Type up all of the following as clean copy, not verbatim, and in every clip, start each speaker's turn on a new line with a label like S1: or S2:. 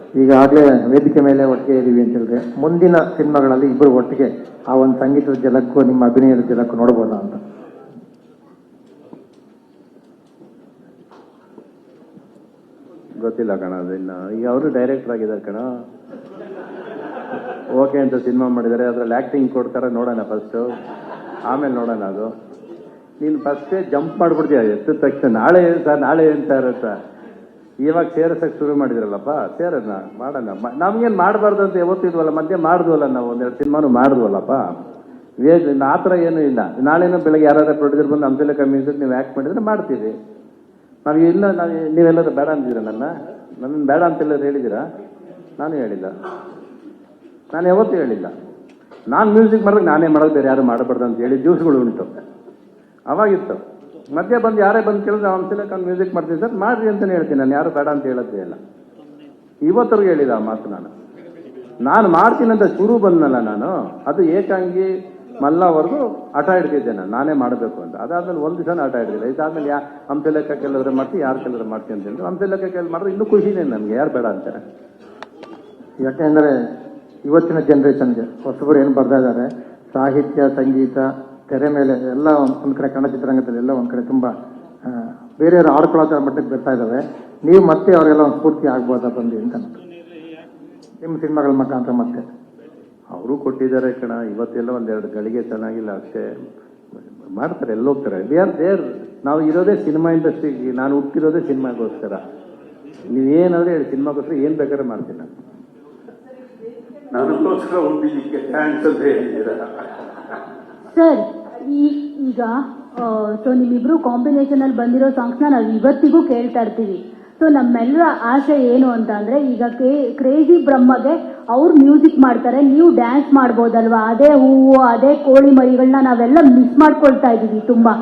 S1: ಈಗಾಗಲೇ ವೇದಿಕೆ ಮೇಲೆ ಒಟ್ಟಿಗೆ ಇದೀವಿ ಅಂತ ಹೇಳಿದ್ರೆ ಮುಂದಿನ ಸಿನಿಮಾಗಳಲ್ಲಿ ಇಬ್ಬರು ಒಟ್ಟಿಗೆ ಆ ಒಂದು ಸಂಗೀತದ ಜಲಕ್ಕೂ ನಿಮ್ಮ ಅಭಿನಯದ ಜಲಕ್ಕೂ ನೋಡಬಹುದಾ ಅಂತ.
S2: ಗೊತ್ತಿಲ್ಲ ಕಣ, ಅದನ್ನ ಈಗ ಅವರು ಡೈರೆಕ್ಟರ್ ಆಗಿದ್ದಾರೆ ಕಣ. ಓಕೆ ಅಂತ ಸಿನಿಮಾ ಮಾಡಿದ್ದಾರೆ, ಅದ್ರಲ್ಲಿ ಆಕ್ಟಿಂಗ್ ಕೊಡ್ತಾರೆ, ನೋಡೋಣ ಫಸ್ಟು, ಆಮೇಲೆ ನೋಡೋಣ. ಅದು ನೀನು ಫಸ್ಟೇ ಜಂಪ್ ಮಾಡಿಬಿಡ್ತೀಯ ಎತ್ತಿದ ತಕ್ಷಣ. ನಾಳೆ ಸರ್ ನಾಳೆ ಅಂತ ಇರುತ್ತ, ಇವಾಗ ಸೇರಿಸಕ್ಕೆ ಶುರು ಮಾಡಿದ್ರಲ್ಲಪ್ಪ, ಸೇರೋಣ ಮಾಡೋಣ. ನಮ್ಗೇನು ಮಾಡಬಾರ್ದು ಅಂತ ಯಾವತ್ತಿದ್ವಲ್ಲ, ಮಧ್ಯೆ ಮಾಡಿದ್ವಲ್ಲ ನಾವು, ಒಂದೆರಡು ಸಿನಿಮಾನು ಮಾಡಿದ್ವಲ್ಲಪ್ಪ. ಆ ಥರ ಏನೂ ಇಲ್ಲ. ನಾಳೆನೂ ಬೆಳಗ್ಗೆ ಯಾರಾದ್ರೂ ಪ್ರೊಡ್ಯೂಸರ್ ಬಂದು ಅಂತೆಲ್ಲ ಕಮ್ಮಿ ನೀವು ಆ್ಯಕ್ಟ್ ಮಾಡಿದ್ರೆ ಮಾಡ್ತೀವಿ ನಾವು. ಇಲ್ಲ ನೀವೆಲ್ಲರೂ ಬೇಡ ಅಂತಿದ್ದೀರ, ನನ್ನನ್ನು ಬೇಡ ಅಂತೆಲ್ಲರೂ ಹೇಳಿದ್ದೀರಾ? ನಾನು ಹೇಳಿಲ್ಲ, ನಾನು ಯಾವತ್ತೂ ಹೇಳಿಲ್ಲ. ನಾನು ಮ್ಯೂಸಿಕ್ ಮಾಡಿದ್ರೆ ನಾನೇ ಮಾಡೋದು, ಬೇರೆ ಯಾರು ಮಾಡಬಾರ್ದು ಅಂತ ಹೇಳಿ ಜ್ಯೂಸ್ಗಳು ಉಂಟು, ಅವಾಗಿತ್ತು. ಮಧ್ಯೆ ಬಂದು ಯಾರೇ ಬಂದು ಕೇಳಿದ್ರೆ ಒಂದ್ಸಲ ನಾನು ಮ್ಯೂಸಿಕ್ ಮಾಡ್ತೀನಿ ಸರ್ ಮಾಡ್ರಿ ಅಂತಲೇ ಹೇಳ್ತೀನಿ. ನಾನು ಯಾರು ಬೇಡ ಅಂತ ಹೇಳೋದೇ ಇಲ್ಲ. ಇವತ್ತರೆಗೂ ಹೇಳಿದ ಆ ಮಾತು ನಾನು ಮಾಡ್ತೀನಿ ಅಂತ ಶುರು ಬಂದನಲ್ಲ ನಾನು, ಅದು ಏಕಾಂಗಿ ಮಲ್ಲವರೆಗೂ ಹಠ ಹಿಡ್ತಿದ್ದೆ ನಾನೇ ಮಾಡಬೇಕು ಅಂತ. ಅದಾದ್ಮೇಲೆ ಒಂದು ದಿವಸ ಹಠ ಹಿಡಿದಿಲ್ಲ. ಇದಾದ್ಮೇಲೆ ಹಂಸೆ ಲೆಕ್ಕ ಕೆಲವರು ಮಾಡ್ತೀನಿ, ಯಾರು ಕೆಲವರು ಮಾಡ್ತೀನಿ ಅಂತ ಹೇಳಿದ್ರು. ಹಂಸೆ ಲೆಕ್ಕ ಕೆಲ ಮಾಡಿದ್ರೆ ಇನ್ನೂ ಖುಷಿನೇ ನನಗೆ, ಯಾರು ಬೇಡ ಅಂತಾರೆ.
S1: ಯಾಕೆಂದರೆ ಇವತ್ತಿನ ಜನರೇಷನ್ಗೆ ಹೊಸಬರು ಏನು ಬರ್ತಾ ಇದ್ದಾರೆ, ಸಾಹಿತ್ಯ ಸಂಗೀತ ತೆರೆ ಮೇಲೆ ಎಲ್ಲ ಒಂದು ಕಡೆ ಕನ್ನಡ ಚಿತ್ರರಂಗದಲ್ಲಿ ಎಲ್ಲ ಒಂದು ಕಡೆ ತುಂಬ ಬೇರೆಯವರು ಆಡ್ಕೊಳ್ಳೋ ಮಟ್ಟಕ್ಕೆ ಬರ್ತಾ ಇದ್ದಾವೆ. ನೀವು ಮತ್ತೆ ಅವರೆಲ್ಲ ಒಂದು ಸ್ಫೂರ್ತಿ ಆಗ್ಬೋದಾ ಬಂದು ಅಂತ ನಿಮ್ಮ ಸಿನಿಮಾಗಳ ಮುಖಾಂತರ? ಮತ್ತೆ
S2: ಅವರು ಕೊಟ್ಟಿದ್ದಾರೆ ಕಣ. ಇವತ್ತೆಲ್ಲ ಒಂದೆರಡು ಗಳಿಗೆ ಚೆನ್ನಾಗಿಲ್ಲ ಅಷ್ಟೇ, ಮಾಡ್ತಾರೆ, ಎಲ್ಲ ಹೋಗ್ತಾರೆ. We are there. ನಾವು ಇರೋದೇ ಸಿನಿಮಾ ಇಂಡಸ್ಟ್ರಿಗೆ, ನಾನು ಹುಟ್ಟಿರೋದೇ ಸಿನಿಮಾಗೋಸ್ಕರ. ನೀವೇನಾದ್ರೂ ಹೇಳಿ, ಸಿನಿಮಾಗೋಸ್ಕರ ಏನು ಬೇಕಾದ್ರೆ ಮಾಡ್ತೀನಿ ನಾನು.
S3: ನನಗೋಸ್ಕರ ಹುಟ್ಟಿದ್ದಕ್ಕೆ ಥ್ಯಾಂಕ್ಸ್ ಅಂತ ಹೇಳಿದ್ದೀರಾ
S4: ಸರ್. ಈಗ ಸೊ ನಿಮ್ಮಿಬ್ರು ಕಾಂಬಿನೇಷನ್ ಅಲ್ಲಿ ಬಂದಿರೋ ಸಾಂಗ್ಸ್ನ ನಾವು ಇವತ್ತಿಗೂ ಕೇಳ್ತಾ ಇರ್ತೀವಿ. ಸೊ ನಮ್ಮೆಲ್ಲರ ಆಸೆ ಏನು ಅಂತ ಅಂದ್ರೆ, ಈಗ ಕ್ರೇಜಿ ಬ್ರಹ್ಮಗೆ ಅವ್ರು ಮ್ಯೂಸಿಕ್ ಮಾಡ್ತಾರೆ, ನೀವು ಡ್ಯಾನ್ಸ್ ಮಾಡ್ಬೋದಲ್ವಾ? ಅದೇ ಹೂವು ಅದೇ ಕೋಳಿ ಮರಿಗಳನ್ನ ನಾವೆಲ್ಲ ಮಿಸ್ ಮಾಡ್ಕೊಳ್ತಾ ಇದೀವಿ ತುಂಬಾ.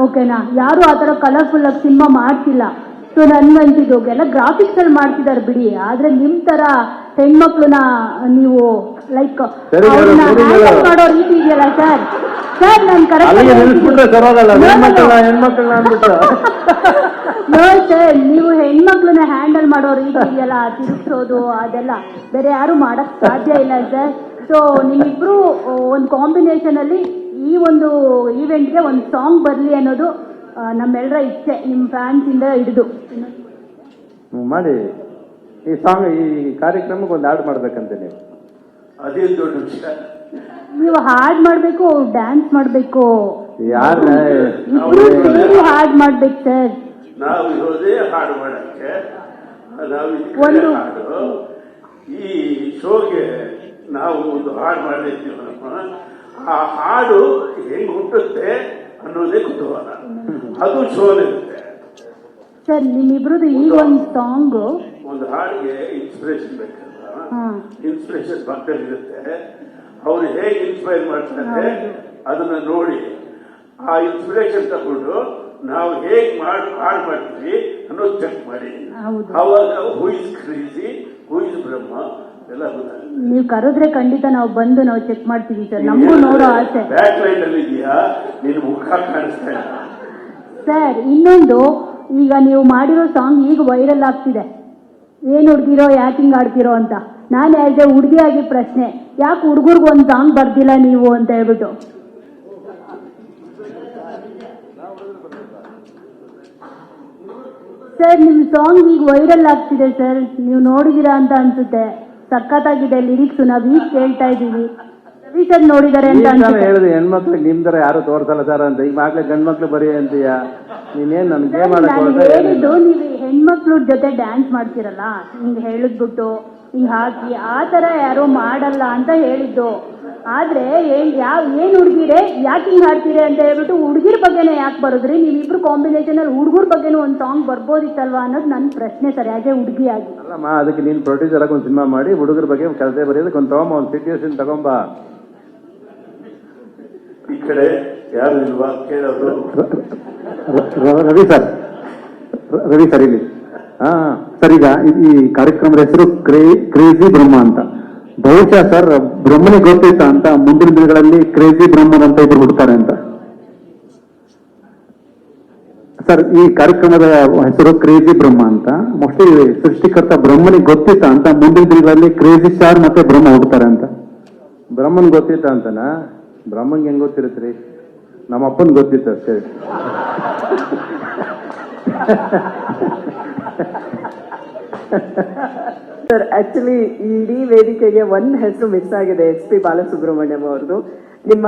S4: ಓಕೆನಾ? ಯಾರು ಆ ಥರ ಕಲರ್ಫುಲ್ ಆಗಿ ಸಿನಿಮಾ ಮಾಡ್ತಿಲ್ಲ. ಸೊ ನನ್ಗಂತಿದ್ದು ಎಲ್ಲ ಗ್ರಾಫಿಕ್ಸ್ ಅಲ್ಲಿ ಮಾಡ್ತಿದ್ದಾರೆ ಬಿಡಿ, ಆದ್ರೆ ನಿಮ್ ತರ ಹೆಣ್ಮಕ್ಳನ್ನ ನೀವು ಲೈಕ್ ಮಾಡೋ ರೀತಿ ಇದೆಯಲ್ಲ ಸರ್. ಸರ್ ನಾನು ಸರ್, ನೀವು ಹೆಣ್ಮಕ್ಳನ್ನ ಹ್ಯಾಂಡಲ್ ಮಾಡೋ ರೀತಿ ಇದೆಯಲ್ಲ, ತಿರುಗಿಸೋದು ಅದೆಲ್ಲ ಬೇರೆ ಯಾರು ಮಾಡಕ್ ಸಾಧ್ಯ ಇಲ್ಲ ಸರ್. ಸೊ ನಿಮ್ಮಿಬ್ರು ಒಂದು ಕಾಂಬಿನೇಷನ್ ಅಲ್ಲಿ ಈ ಒಂದು ಈವೆಂಟ್ಗೆ ಒಂದು ಸಾಂಗ್ ಬರ್ಲಿ ಅನ್ನೋದು ನಮ್ಮೆಲ್ಲರ ಇಚ್ಛೆ, ನಿಮ್ಮ ಫ್ಯಾನ್ಸ್ ಇಂದ ಹಿಡಿದು
S2: ಮಾಡಿ. ಈ ಸಾಂಗ್ ಈ ಕಾರ್ಯಕ್ರಮಕ್ಕೆ ಒಂದು ಹಾಡು ಮಾಡ್ಬೇಕಂತೇನೆ.
S3: ಅದೇ ದೊಡ್ಡ ವಿಷಯ.
S4: ನೀವು ಹಾಡ್ ಮಾಡ್ಬೇಕು, ಡ್ಯಾನ್ಸ್ ಮಾಡ್ಬೇಕು,
S2: ಯಾರು
S4: ಸೇರಿ ಹಾಡ್ ಮಾಡ್ಬೇಕು ಸರ್.
S3: ನಾವು ಇರೋದೇ ಹಾಡು ಮಾಡಕ್ಕೆ,
S4: ಒಂದು
S3: ಹಾಡು. ಈ ಶೋಗೆ ನಾವು ಒಂದು ಹಾಡು ಮಾಡಿರ್ತೀವಪ್ಪ, ಆ ಹಾಡು ಹೆಂಗ್ ಹುಟ್ಟುತ್ತೆ ಅನ್ನೋದೇ ಕುತೂಹಲ. ಅದು ಶೋಲಿರುತ್ತೆ
S4: ಸರ್. ನಿಮ್ಮಿಬ್ರದ್ದು ಈ ಒಂದು ಸಾಂಗ್,
S3: ಒಂದು ಹಾಡಿಗೆ ಇನ್ಸ್ಪಿರೇಷನ್ ಬೇಕಲ್ಲ, ಇನ್ಸ್ಪಿರೇಷನ್ ಪಕ್ಕದಲ್ಲಿರುತ್ತೆ. ಅವ್ರು ಹೇಗೆ ಇನ್ಸ್ಪೈರ್ ಮಾಡ್ತಾರೆ ಅದನ್ನ ನೋಡಿ ಆ ಇನ್ಸ್ಪಿರೇಷನ್ ತಗೊಂಡು ನಾವು ಹೇಗೆ ಹಾಡು ಮಾಡ್ತೀವಿ ಅನ್ನೋದು ಚೆಕ್ ಮಾಡಿ. ಅವಾಗ who is crazy, who is Brahma ಎಲ್ಲ ಗೊತ್ತಾಗುತ್ತೆ.
S4: ನೀವು ಕರೆದ್ರೆ ಖಂಡಿತ ನಾವು ಬಂದು ನಾವು ಚೆಕ್ ಮಾಡ್ತೀವಿ ಸರ್. ನಮಗೂ ನೋಡೋ ಆಸೆ.
S3: ಬ್ಯಾಕ್ ಲೈಟ್ ಅಲ್ಲಿ ಇದೆಯಾ, ನಿನ್ನ ಮುಖ ಕಾಣಿಸ್ತಾ ಇಲ್ಲ
S4: ಸರ್. ಇನ್ನೊಂದು, ಈಗ ನೀವು ಮಾಡಿರೋ ಸಾಂಗ್ ಈಗ ವೈರಲ್ ಆಗ್ತಿದೆ, ಏನ್ ಹುಡ್ಗಿರೋ ಯಾಕೆ ಹಿಂಗ್ ಆಡ್ತಿರೋ ಅಂತ. ನಾನು ಆಸ್ ಎ ಹುಡುಗಿಯಾಗಿ ಪ್ರಶ್ನೆ, ಯಾಕೆ ಹುಡುಗರ್ಗೆ ಒಂದು ಸಾಂಗ್ ಬರ್ದಿಲ್ಲ ನೀವು ಅಂತ ಹೇಳ್ಬಿಟ್ಟು. ಸರ್ ನಿಮ್ ಸಾಂಗ್ ಈಗ ವೈರಲ್ ಆಗ್ತಿದೆ ಸರ್, ನೀವು ನೋಡಿದೀರಾ ಅಂತ ಅನ್ಸುತ್ತೆ. ಸಖತ್ತಾಗಿದೆ ಲಿರಿಕ್ಸ್, ನಾವ್ ಈಗ ಕೇಳ್ತಾ ಇದೀವಿ. ರವಿ ಸರ್ ನೋಡಿದಾರೆ ಅಂತ ಅನ್ಸುತ್ತೆ.
S2: ಹೇಳಿದೆ ಹೆಣ್ಮಕ್ಳಿಗೆ ನಿಮ್ ತರ ಯಾರು ತೋರ್ಸಲ್ಲ ಸರ್ ಅಂತ. ಈಗ ಮಾಡ್ಲಿಕ್ಕೆ ಗಂಡ್ಮಕ್ಳು ಬರೀ ಅಂತೀಯ, ನೀನೇನ್ ನನ್ಗೆ
S4: ಹೇಳಿದ್ದು, ನೀವು ಹೆಣ್ಮಕ್ಳ ಜೊತೆ ಡ್ಯಾನ್ಸ್ ಮಾಡ್ತಿರಲ್ಲ, ಹಿಂಗ್ ಹೇಳಿದ್ಬಿಟ್ಟು ಹಿಂಗ್ ಹಾಕಿ ಆ ತರ ಯಾರು ಮಾಡಲ್ಲ ಅಂತ ಹೇಳಿದ್ದು. ಆದ್ರೆ ಏನ್ ಹುಡುಗಿರೆ ಯಾಕೆ ಹಿಂಗ್ ಹಾಡ್ತೀರಿ ಅಂತ ಹೇಳ್ಬಿಟ್ಟು ಹುಡುಗಿರ ಬಗ್ಗೆನೇ ಯಾಕೆ ಬರೋದ್ರಿ? ನೀವಿಬ್ರು ಕಾಂಬಿನೇಷನ್ ಅಲ್ಲಿ ಹುಡುಗರ ಬಗ್ಗೆನೂ ಒಂದು ಸಾಂಗ್ ಬರ್ಬೋದಿತ್ತಲ್ವಾ ಅನ್ನೋದು ನನ್ನ ಪ್ರಶ್ನೆ ಸರ್, ಯಾಕೆ ಹುಡುಗಿಯಾಗಿ.
S2: ಅಲ್ಲಮ್ಮ, ಅದಕ್ಕೆ ನೀನ್ ಪ್ರೊಡ್ಯೂಸರ್ ಆಗಿ ಒಂದು ಸಿನಿಮಾ ಮಾಡಿ ಹುಡುಗರ ಬಗ್ಗೆ ಕಥೆ ಬರೆಯೋದಕ್ಕೆ ಒಂದು ತಗೊಂಬ, ಒಂದು ಸಿಚುವೇಶನ್ ತಗೊಂಬ.
S3: ಈ ಕಡೆ ಯಾರು ಇಲ್ವಾ ಕೇಳೋದು?
S1: ರವಿ ಸರ್ ಇಲ್ಲಿ ಸರ್, ಈಗ ಈ ಕಾರ್ಯಕ್ರಮದ ಹೆಸರು ಕ್ರೇಜಿ ಬ್ರಹ್ಮ ಅಂತ. ಬಹುಶಃ ಸರ್ ಬ್ರಹ್ಮನಿಗೆ ಗೊತ್ತಿತ್ತ ಅಂತ ಮುಂದಿನ ದಿನಗಳಲ್ಲಿ ಕ್ರೇಜಿ ಬ್ರಹ್ಮನ್ ಅಂತ ಇದ್ರು ಹುಡ್ತಾರೆ ಅಂತ.
S5: ಸರ್, ಈ ಕಾರ್ಯಕ್ರಮದ ಹೆಸರು ಕ್ರೇಜಿ ಬ್ರಹ್ಮ ಅಂತ. ಮೋಸ್ಟ್ಲಿ ಸೃಷ್ಟಿಕರ್ತ ಬ್ರಹ್ಮನಿಗೆ ಗೊತ್ತಿತ್ತ ಅಂತ ಮುಂದಿನ ದಿನಗಳಲ್ಲಿ ಕ್ರೇಜಿ ಸ್ಟಾರ್ ಮತ್ತೆ ಬ್ರಹ್ಮ ಹೋಗ್ತಾರೆ ಅಂತ?
S2: ಬ್ರಹ್ಮನ್ ಗೊತ್ತಿತ್ತ ಅಂತನಾ? ಬ್ರಹ್ಮಂಗೆ ಹೆಂಗ್ ಗೊತ್ತಿರುತ್ತ್ರಿ? ನಮ್ಮ ಅಪ್ಪನ್ ಗೊತ್ತಿತ್ತು ಅಷ್ಟೇ.
S6: ಸರ್, ಆಕ್ಚುಲಿ ಇಡೀ ವೇದಿಕೆಗೆ ಒಂದ್ ಹೆಸರು ಮಿಸ್ ಆಗಿದೆ, SP ಬಾಲಸುಬ್ರಹ್ಮಣ್ಯಂ ಅವ್ರದ್ದು. ನಿಮ್ಮ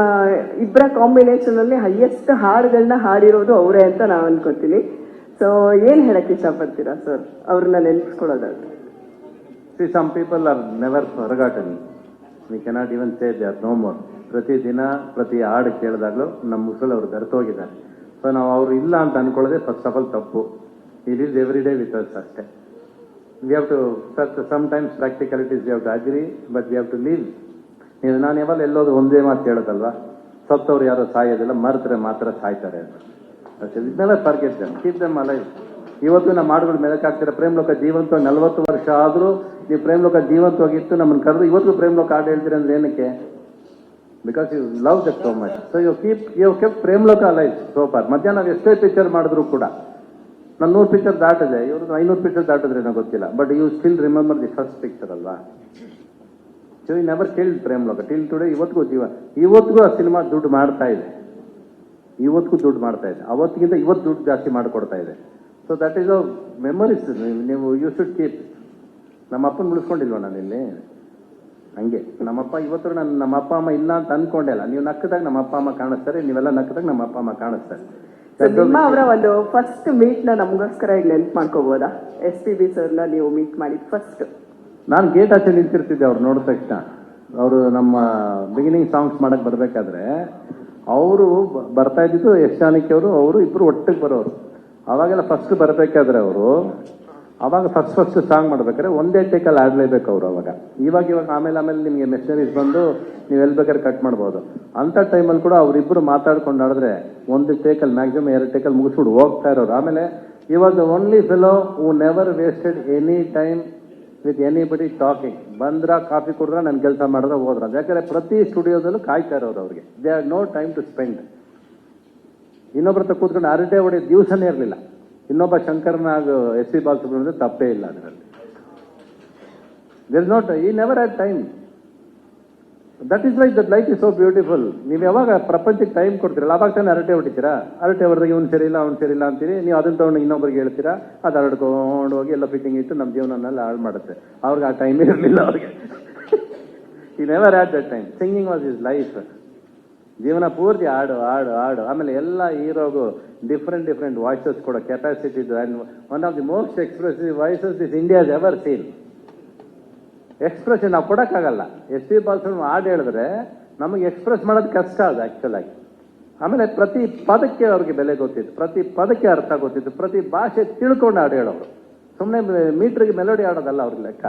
S6: ಇಬ್ಬರ ಕಾಂಬಿನೇಷನ್ ಅಲ್ಲಿ ಹೈಯೆಸ್ಟ್ ಹಾಡುಗಳನ್ನ ಹಾಡಿರೋದು ಅವರೇ ಅಂತ ನಾವು ಅನ್ಕೋತೀನಿ. ಸೊ ಏನ್ ಹೇಳಕ್ ಇಷ್ಟಪಡ್ತೀರಾ ಸರ್ ಅವ್ರನ್ನ ನೆನ್ಸ್ಕೊಳ್ಳೋದಾದ್ರೆ?
S2: See, some people are never forgotten. We cannot even say they are no more. ಪ್ರತಿ ದಿನ ಪ್ರತಿ ಹಾಡು ಕೇಳಿದಾಗಲೂ ನಮ್ಮ ಮುಸಲ್ ಅವರು ಬೆರೆತೋಗಿದ್ದಾರೆ. ಸೊ ನಾವು ಅವ್ರು ಇಲ್ಲ ಅಂತ ಅನ್ಕೊಳ್ಳೋದೇ ಫಸ್ಟ್ ಆಫ್ ಆಲ್ ತಪ್ಪು. It is every day with us ಅಷ್ಟೇ. We have to sometimes practicalities we have to agree, but we have to live. ನೀವು ನಾನು ಯಾವಾಗ ಎಲ್ಲೋದು ಒಂದೇ ಮಾತು ಕೇಳೋದಲ್ವಾ, ಸತ್ತವ್ರು ಯಾರು ಸಾಯೋದಿಲ್ಲ, ಮರೆತರೆ ಮಾತ್ರ ಸಾಯ್ತಾರೆ ಅಂತ. Never forget them, keep them alive. ಇವತ್ತು ನಮ್ಮ ಹಾಡುಗಳು ಮೆಲಕಾಗ್ತಿರೋ ಪ್ರೇಮ್ಲೋಕ ಜೀವಂತವಾಗಿ 40 ವರ್ಷ ಆದರೂ ನೀವು ಪ್ರೇಮ್ಲೋಕ ಜೀವಂತವಾಗಿತ್ತು ನಮ್ಮನ್ನು ಕರೆದು ಇವತ್ತು ಪ್ರೇಮ್ಲೋಕ ಹಾಡು ಹೇಳ್ತೀರಿ ಅಂದ್ರೆ ಏನಕ್ಕೆ? Because you love that so much. So you kept Premaloka alive so far. ಮಧ್ಯಾಹ್ನ ನಾವು ಎಷ್ಟೇ ಪಿಕ್ಚರ್ ಮಾಡಿದ್ರು ಕೂಡ, ನಾನು 100 ಪಿಕ್ಚರ್ ದಾಟಿದೆ, ಇವ್ರದ್ದು 500 ಪಿಕ್ಚರ್ ದಾಟಿದ್ರೆ ಏನೋ ಗೊತ್ತಿಲ್ಲ, but you still remember the first picture ಅಲ್ವಾ? So you never killed Premaloka till today. ಇವತ್ತಿಗೂ ಆ ಸಿನಿಮಾ ದುಡ್ಡು ಮಾಡ್ತಾ ಇದೆ, ಇವತ್ತಿಗೂ ದುಡ್ಡು ಮಾಡ್ತಾ ಇದೆ, ಅವತ್ತಿಗಿಂತ ಇವತ್ತು ದುಡ್ಡು ಜಾಸ್ತಿ ಮಾಡಿಕೊಡ್ತಾ ಇದೆ. So that is a memories. ನೀವು ಯು ಶುಡ್ ಕೀಪ್. ನಮ್ಮ ಅಪ್ಪನ ಉಳಿಸ್ಕೊಂಡಿಲ್ವ ನಾನು ಇಲ್ಲಿ? ಹಂಗೆ ನಮ್ಮಪ್ಪ ಇವತ್ತು ನಮ್ಮ ಅಪ್ಪ ಅಮ್ಮ ಇಲ್ಲ ಅಂತ ಅನ್ಕೊಂಡೆ ಅಲ್ಲ. ನೀವು ನಕ್ಕದಾಗ ನಮ್ಮ ಅಪ್ಪ ಅಮ್ಮ ಕಾಣಿಸ್ತಾರೆ, ನೀವೆಲ್ಲ ನಕ್ಕದಾಗ ನಮ್ಮ ಅಪ್ಪ ಅಮ್ಮ ಕಾಣಿಸ್ತಾರೆ.
S6: ನಿಮ್ಮ ಅವರ ಒಂದು ಫಸ್ಟ್ ಮೀಟ್ ನ ನಮಗೋಸ್ಕರ ಈಗ ನೆನ್ಪು ಮಾಡ್ಕೋಬಹುದಾ? SPB ಸರ್ನ ನೀವು ಮೀಟ್ ಮಾಡಿದ್ ಫಸ್ಟ್?
S2: ನಾನು ಗೇಟ್ ಆಚೆ ನಿಂತಿರ್ತಿದ್ದೆ ಅವ್ರು ನೋಡಿದ ತಕ್ಷಣ. ಅವರು ನಮ್ಮ ಬಿಗಿನಿಂಗ್ ಸಾಂಗ್ಸ್ ಮಾಡಕ್ ಬರ್ಬೇಕಾದ್ರೆ ಅವರು ಬರ್ತಾ ಇದ್ದಿದ್ದು ಯಕ್ಷಾನಿಕ್ ಅವರು ಇಬ್ರು ಒಟ್ಟಿಗೆ ಬರೋರು. ಅವಾಗೆಲ್ಲ ಫಸ್ಟ್ ಬರ್ಬೇಕಾದ್ರೆ ಅವರು ಅವಾಗ ಫಸ್ಟ್ ಸಾಂಗ್ ಮಾಡ್ಬೇಕಾದ್ರೆ ಒಂದೇ ಟೇಕಲ್ಲಿ ಆಡ್ಲೇಬೇಕು ಅವರು. ಇವಾಗ ಆಮೇಲೆ ನಿಮಗೆ ಮೆಷನರೀಸ್ ಬಂದು ನೀವು ಎಲ್ಲಿ ಬೇಕಾದ್ರೆ ಕಟ್ ಮಾಡ್ಬೋದು. ಅಂತ ಟೈಮಲ್ಲಿ ಕೂಡ ಅವರಿಬ್ಬರು ಮಾತಾಡ್ಕೊಂಡು ಆಡಿದ್ರೆ ಒಂದು ಟೇಕಲ್ಲಿ ಮ್ಯಾಕ್ಸಿಮಮ್ 2 ಟೇಕಲ್ಲಿ ಮುಗಿಸ್ಬಿಟ್ಟು ಹೋಗ್ತಾ ಇರೋರು. ಆಮೇಲೆ ಇವಾಗ only fellow who never wasted any time with anybody talking. ಬಂದ್ರ ಕಾಫಿ ಕುಡಿದ್ರೆ ನನ್ನ ಕೆಲಸ ಮಾಡಿದ್ರೆ ಹೋದ್ರ. ಯಾಕಂದ್ರೆ ಪ್ರತಿ ಸ್ಟುಡಿಯೋದಲ್ಲೂ ಕಾಯ್ತಾ ಇರೋರು ಅವ್ರಿಗೆ. They are no time to spend. ಇನ್ನೊಬ್ಬರ ಹತ್ರ ಕೂತ್ಕೊಂಡು ಅರಟೆ ಹೊಡೆ ದಿವಸನೇ ಇರಲಿಲ್ಲ. ಇನ್ನೊಬ್ಬ ಶಂಕರ್ನಾಗ್ SP ಬಾಲಸುಬ್ರಹ್ಮಣ್ಯ ತಪ್ಪೇ ಇಲ್ಲ ಅದರಲ್ಲಿ. There not he never had time. That is why that life is so beautiful. ನೀವು ಯಾವಾಗ ಪ್ರಪಂಚಕ್ಕೆ ಟೈಮ್ ಕೊಡ್ತೀರಲ್ಲ ಅವಾಗ ತಾನೇ ಅರಟೆ ಹೊಡಿತೀರಾ. ಅರಟೆ ಹೊಡೆದಾಗ ಅವ್ನು ಸರಿಯಿಲ್ಲ ಅಂತೀರಿ. ನೀವು ಅದನ್ನ ತಗೊಂಡು ಇನ್ನೊಬ್ಬರಿಗೆ ಹೇಳ್ತೀರಾ, ಅದು ಹರಡ್ಕೊಂಡು ಹೋಗಿ ಎಲ್ಲ ಫಿಟ್ಟಿಂಗ್ ಇಟ್ಟು ನಮ್ಮ ಜೀವನನೆಲ್ಲ ಹಾಳು ಮಾಡುತ್ತೆ. ಅವ್ರಿಗೆ ಆ ಟೈಮೇ ಇರಲಿಲ್ಲ ಅವ್ರಿಗೆ. ಈ never had that time. Singing was is life. ಜೀವನ ಪೂರ್ತಿ ಹಾಡು. ಆಮೇಲೆ ಎಲ್ಲ ಹೀರೋಗೂ ಡಿಫ್ರೆಂಟ್ ವಾಯ್ಸಸ್ ಕೊಡೋ ಕೆಪಾಸಿಟಿ ಇದ್ದು. And one of the most expressive voices this India has ever seen. Expression ನಾವು ಕೊಡೋಕ್ಕಾಗಲ್ಲ. SP ಬಾಲಸುಬ್ರಹ್ಮಣ್ಯಂ ಹಾಡು ಹೇಳಿದ್ರೆ ನಮಗೆ ಎಕ್ಸ್ಪ್ರೆಸ್ ಮಾಡೋದು ಕಷ್ಟ ಅದು ಆಕ್ಚುಲ್ ಆಗಿ. ಆಮೇಲೆ ಪ್ರತಿ ಪದಕ್ಕೆ ಅವ್ರಿಗೆ ಬೆಲೆ ಗೊತ್ತಿತ್ತು, ಪ್ರತಿ ಪದಕ್ಕೆ ಅರ್ಥ ಗೊತ್ತಿತ್ತು, ಪ್ರತಿ ಭಾಷೆ ತಿಳ್ಕೊಂಡು ಹಾಡು ಹೇಳೋರು. ಸುಮ್ಮನೆ ಮೀಟ್ರಿಗೆ ಮೆಲೋಡಿ ಆಡೋದಲ್ಲ ಅವ್ರಿಗೆ ಲೆಕ್ಕ,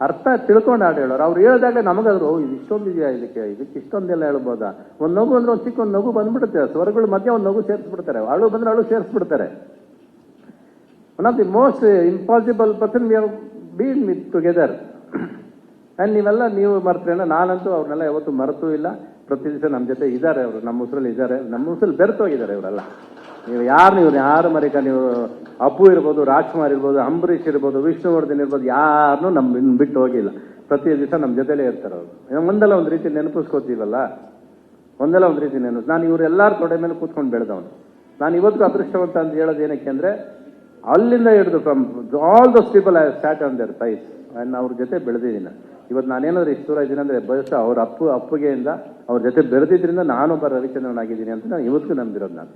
S2: ಅರ್ಥ ತಿಳ್ಕೊಂಡು ಹಾಡು ಹೇಳೋರು. ಅವ್ರು ಹೇಳಿದಾಗ ನಮಗಾದ್ರು ಇದು ಇಷ್ಟೊಂದು ಇದೆಯಾ, ಇದಕ್ಕೆ ಇಷ್ಟೊಂದೆಲ್ಲ ಹೇಳ್ಬೋದಾ? ಒಂದು ನಗು ಅಂದ್ರೆ ಒಂದು ಚಿಕ್ಕ ಒಂದು ನಗು ಬಂದ್ಬಿಡುತ್ತೆ. ಸ್ವರಗಳ ಮಧ್ಯೆ ಒಂದು ನಗು ಸೇರಿಸ್ಬಿಡ್ತಾರೆ. ಅಳು ಬಂದ್ರೆ ಅಳು ಸೇರಿಸ್ಬಿಡ್ತಾರೆ. One of the most impossible person we have been with together. And ನೀವು ಮರ್ತೇನ? ನಾನಂತೂ ಅವ್ರನ್ನೆಲ್ಲ ಯಾವತ್ತೂ ಮರೆತೂ ಇಲ್ಲ. ಪ್ರತಿ ದಿವಸ ನಮ್ಮ ಜೊತೆ ಇದ್ದಾರೆ ಅವರು, ನಮ್ಮ ಉಸಿರಲ್ಲಿ ಇದ್ದಾರೆ, ನಮ್ಮ ಉಸಿರಲ್ಲಿ ಬೆರೆತೋಗಿದ್ದಾರೆ ಇವರೆಲ್ಲ. ನೀವು ಯಾರು ಮರಿಕ, ನೀವು ಅಪ್ಪು ಇರ್ಬೋದು, ರಾಜ್ಕುಮಾರ್ ಇರ್ಬೋದು, ಅಂಬರೀಷ್ ಇರ್ಬೋದು, ವಿಷ್ಣುವರ್ಧನ್ ಇರ್ಬೋದು, ಯಾರನ್ನೂ ನಮ್ಮ ಬಿಟ್ಟು ಹೋಗಿಲ್ಲ. ಪ್ರತಿ ದಿವಸ ನಮ್ಮ ಜೊತೆಲೇ ಇರ್ತಾರೆ ಅವರು. ಒಂದಲ್ಲ ಒಂದು ರೀತಿ ನೆನಪಿಸ್ಕೋತೀವಲ್ಲ, ಒಂದಲ್ಲ ಒಂದು ರೀತಿ ನೆನಪು. ನಾನು ಇವರೆಲ್ಲರ ತೊಡೆ ಮೇಲೆ ಕೂತ್ಕೊಂಡು ಬೆಳೆದವನು. ನಾನು ಇವತ್ತು ಅದೃಷ್ಟವಂತ ಅಂತ ಹೇಳೋದು ಏನಕ್ಕೆ ಅಂದರೆ, ಅಲ್ಲಿಂದ ಹಿಡಿದು from all those people I start on there size and ಅವ್ರ ಜೊತೆ ಬೆಳೆದಿದ್ದೀನಿ. ಇವತ್ತು ನಾನೇನಾದ್ರೂ ಇಷ್ಟು ದೂರ ಇದ್ದೀನಿ ಅಂದರೆ ಬಹುಶಃ ಅವ್ರ ಅಪ್ಪುಗೆಯಿಂದ ಅವ್ರ ಜೊತೆ ಬೆರೆದಿದ್ರಿಂದ ನಾನೊಬ್ಬ ರವಿಚಂದ್ರನ್ ಆಗಿದ್ದೀನಿ ಅಂತ ನಾನು ಇವತ್ತಿಗೂ ನಂಬಿರೋದು ನಾನು.